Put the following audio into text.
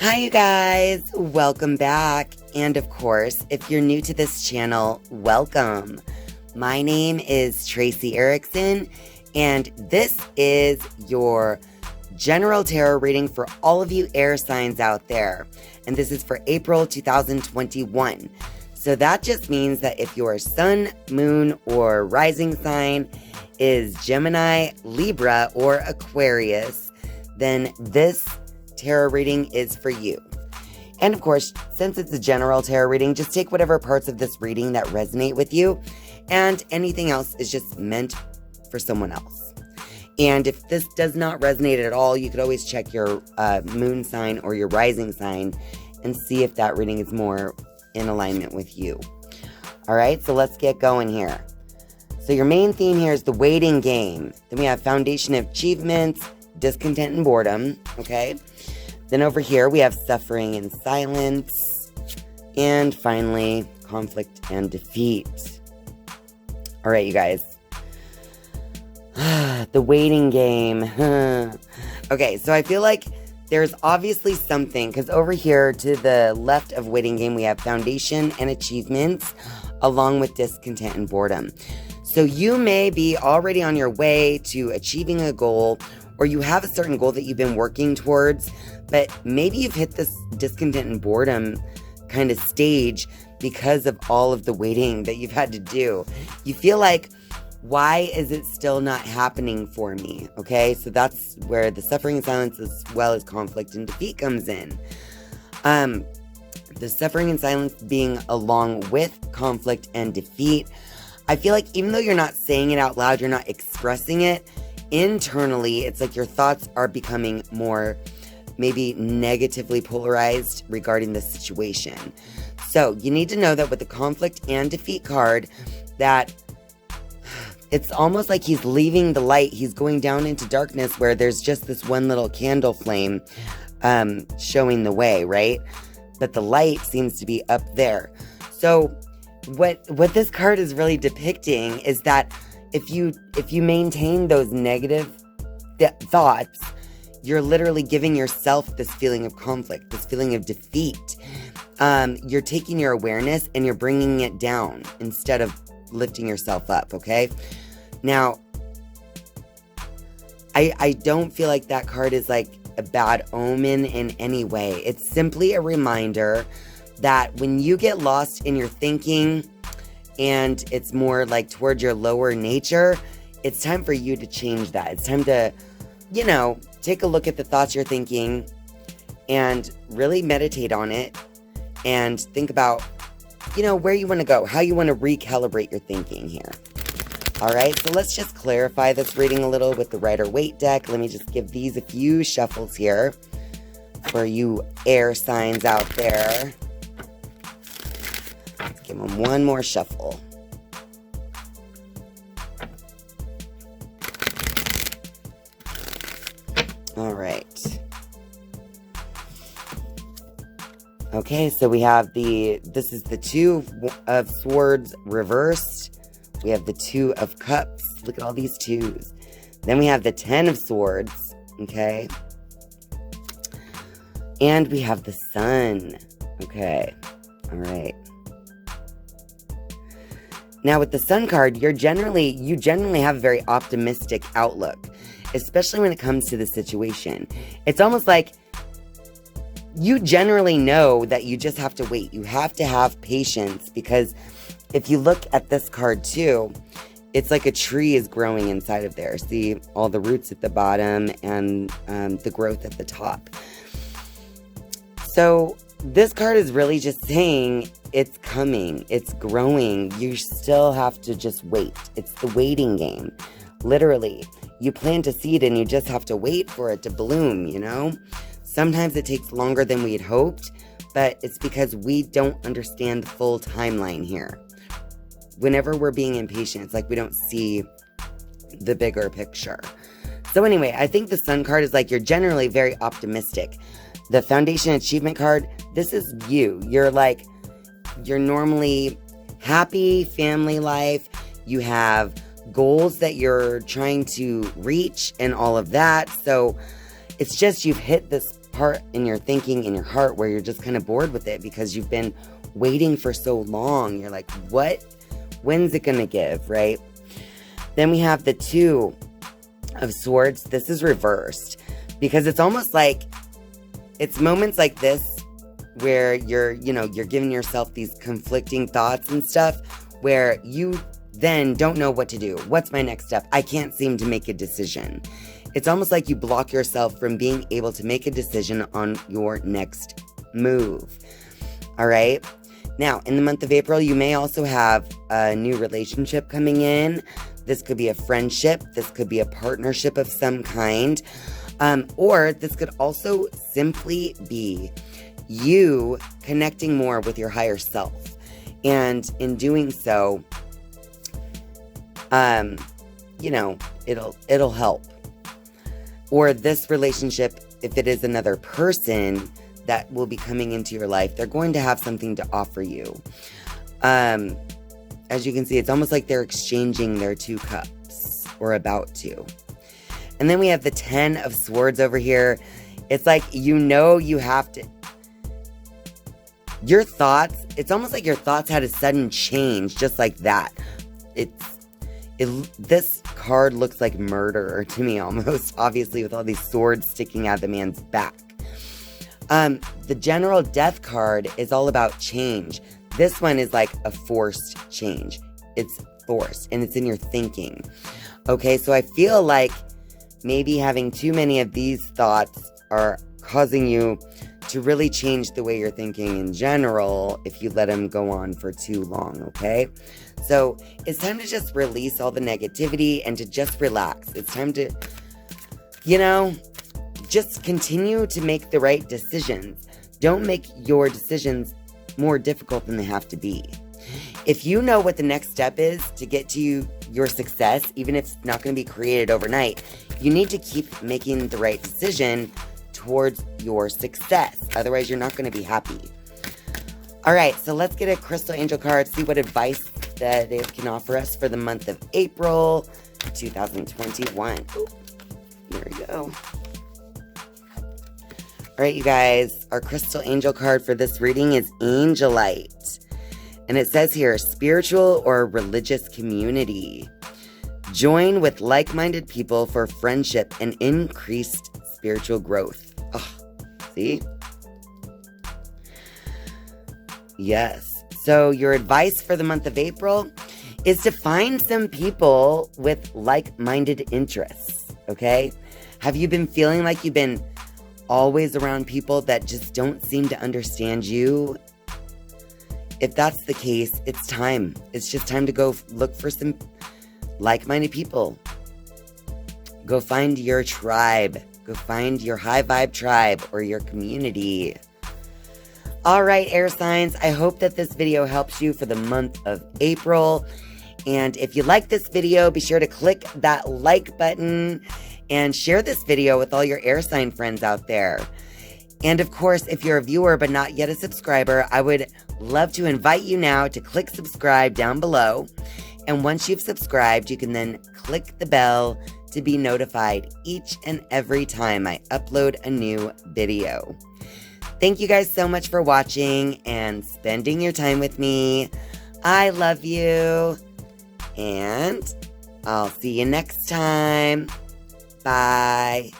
Hi, you guys. Welcome back. And of course, if you're new to this channel, welcome. My name is Tracy Erickson, and this is your general tarot reading for all of you air signs out there. And this is for April 2021. So that just means that if your sun, moon, or rising sign is Gemini, Libra, or Aquarius, then this tarot reading is for you. And of course, since it's a general tarot reading, just take whatever parts of this reading that resonate with you, and anything else is just meant for someone else. And if this does not resonate at all, you could always check your moon sign or your rising sign and see if that reading is more in alignment with you. All right, so let's get going here. So your main theme here is the waiting game. Then we have foundation of achievements, discontent and boredom, okay? Then over here we have suffering and silence, and finally conflict and defeat. All right, you guys. The waiting game. Okay, so I feel like there's obviously something, because over here to the left of waiting game we have foundation and achievements, along with discontent and boredom. So you may be already on your way to achieving a goal, or you have a certain goal that you've been working towards, but maybe you've hit this discontent and boredom kind of stage because of all of the waiting that you've had to do. You feel like, why is it still not happening for me? Okay, so that's where the suffering and silence as well as conflict and defeat comes in. The suffering and silence being along with conflict and defeat. I feel like even though you're not saying it out loud, you're not expressing it, internally, it's like your thoughts are becoming more maybe negatively polarized regarding the situation. So you need to know that with the conflict and defeat card, that it's almost like he's leaving the light. He's going down into darkness where there's just this one little candle flame showing the way, right? But the light seems to be up there. So what this card is really depicting is that if you maintain those negative thoughts, you're literally giving yourself this feeling of conflict, this feeling of defeat. You're taking your awareness and you're bringing it down instead of lifting yourself up, okay? Now, I don't feel like that card is like a bad omen in any way. It's simply a reminder that when you get lost in your thinking, and it's more like towards your lower nature, it's time for you to change that. It's time to, take a look at the thoughts you're thinking and really meditate on it and think about, where you want to go, how you want to recalibrate your thinking here. All right, so let's just clarify this reading a little with the Rider-Waite deck. Let me just give these a few shuffles here for you air signs out there. Give them one more shuffle. All right. Okay, so we have this is the Two of Swords reversed. We have the Two of Cups. Look at all these twos. Then we have the Ten of Swords. Okay. And we have the Sun. Okay. All right. Now with the Sun card, you generally have a very optimistic outlook, especially when it comes to the situation. It's almost like you generally know that you just have to wait. You have to have patience, because if you look at this card too, it's like a tree is growing inside of there. See all the roots at the bottom and the growth at the top. So this card is really just saying it's coming, it's growing. You still have to just wait. It's the waiting game. Literally, you plant a seed and you just have to wait for it to bloom, Sometimes it takes longer than we had hoped, but it's because we don't understand the full timeline here. Whenever we're being impatient, it's like we don't see the bigger picture. So anyway, I think the Sun card is like you're generally very optimistic. The Foundation Achievement card, this is you. You're normally happy, family life. You have goals that you're trying to reach and all of that. So it's just you've hit this part in your thinking, in your heart, where you're just kind of bored with it because you've been waiting for so long. You're like, what? When's it going to give, right? Then we have the Two of Swords. This is reversed because it's almost like, it's moments like this where you're giving yourself these conflicting thoughts and stuff where you then don't know what to do. What's my next step? I can't seem to make a decision. It's almost like you block yourself from being able to make a decision on your next move. All right. Now, in the month of April, you may also have a new relationship coming in. This could be a friendship. This could be a partnership of some kind. Or this could also simply be you connecting more with your higher self. And in doing so, it'll help. Or this relationship, if it is another person that will be coming into your life, they're going to have something to offer you. As you can see, it's almost like they're exchanging their 2 cups, or about to. And then we have the 10 of Swords over here. It's like, you have to. Your thoughts, it's almost like your thoughts had a sudden change, just like that. This card looks like murder to me almost, obviously, with all these swords sticking out of the man's back. The General Death card is all about change. This one is like a forced change. It's forced, and it's in your thinking. Okay, so I feel like maybe having too many of these thoughts are causing you to really change the way you're thinking in general if you let them go on for too long, okay? So it's time to just release all the negativity and to just relax. It's time to, just continue to make the right decisions. Don't make your decisions more difficult than they have to be. If you know what the next step is to get to your success, even if it's not going to be created overnight, you need to keep making the right decision towards your success. Otherwise, you're not going to be happy. All right, so let's get a crystal angel card, see what advice that they can offer us for the month of April 2021. Ooh, there we go. All right, you guys, our crystal angel card for this reading is Angelite. And it says here, spiritual or religious community. Join with like-minded people for friendship and increased spiritual growth. Oh, see? Yes. So your advice for the month of April is to find some people with like-minded interests, okay? Have you been feeling like you've been always around people that just don't seem to understand you? If that's the case, it's time. It's just time to go look for some like-minded people. Go find your tribe. Go find your high vibe tribe or your community. All right, air signs, I hope that this video helps you for the month of April. And if you like this video, be sure to click that like button and share this video with all your air sign friends out there. And of course, if you're a viewer but not yet a subscriber, I would love to invite you now to click subscribe down below. And once you've subscribed, you can then click the bell to be notified each and every time I upload a new video. Thank you guys so much for watching and spending your time with me. I love you. And I'll see you next time. Bye.